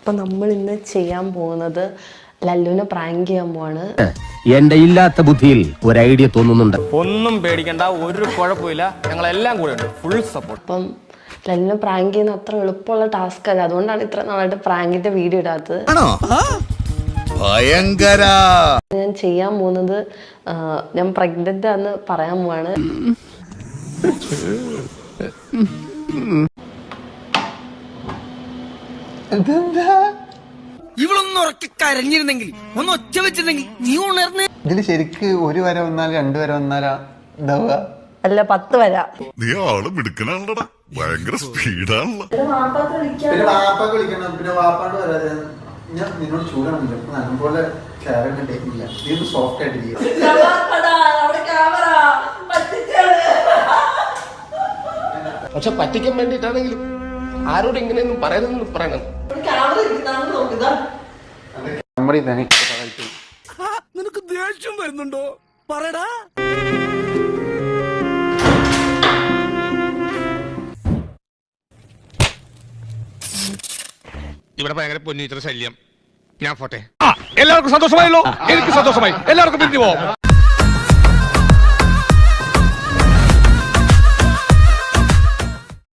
അപ്പം നമ്മൾ ഇന്ന് ചെയ്യാൻ പോകുന്നത് ലല്ലുവിനെ പ്രാങ്ക് ചെയ്യാൻ പോവാണ്. എന്റെ ഇല്ലാത്ത ബുദ്ധിയിൽ ഒരു ഐഡിയ തോന്നുന്നുണ്ട്. ഒന്നും പേടിക്കണ്ട, ഒരു കുഴപ്പമില്ല, ഞങ്ങളെല്ലാം കൂടെ ഉണ്ട്, ഫുൾ സപ്പോർട്ട്. അപ്പം ലല്ലുവിനെ പ്രാങ്ക് ചെയ്യുന്ന അത്ര എളുപ്പമുള്ള ടാസ്ക് അല്ല, അതുകൊണ്ടാണ് ഇത്ര നാളായിട്ട് പ്രാങ്കിന്റെ വീഡിയോ ഇടാത്തത്. ഞാൻ ചെയ്യാൻ പോകുന്നത് ഞാൻ പ്രഗ്നന്റ് ആണെന്ന് പറയാൻ പോവാണ്. ഇവളൊന്നും ഉറക്കി കരഞ്ഞിരുന്നെങ്കിൽ ഒന്ന് ഒച്ച വെച്ചിരുന്നെങ്കിൽ നീ ഉണർന്ന്. ഇതില് ശരിക്ക് ഒരു വര വന്നാലും 2 വര വന്നാലാ ഉണ്ടാവുക? അല്ല 10 വരാം. നീ ആള് മിടുക്കനാണല്ലോടാ, ഭയങ്കര സ്പീഡാണല്ലോ. പിന്നെ വാപ്പാക്ക് വിളിക്കണം, പിന്നെ വാപ്പാണ്ട് വരാതെ ഞാൻ നിന്നോട് ചൂടാണില്ല, നല്ലപോലെ ക്യാരറ്റ് ടേക്കില്ല, നീ ഒന്ന് സോഫ്റ്റ് ആയിട്ടിരിക്കുക. പക്ഷെ പറ്റിക്കാൻ വേണ്ടിട്ടാണെങ്കിലും ആരോട് ഇങ്ങനെയൊന്നും പറയുന്നതെന്ന് പറയണം. നമ്മുടെ തന്നെ നിനക്ക് ദേഷ്യം വരുന്നുണ്ടോ? പറടാ. ഇവിടെ ഭയങ്കര പൊന്നിച്ചിട്ട് ശല്യം. ഞാൻ പോട്ടെ. എല്ലാവർക്കും സന്തോഷമായല്ലോ? എനിക്ക് സന്തോഷമായി. എല്ലാവർക്കും പിരിഞ്ഞു പോവാം.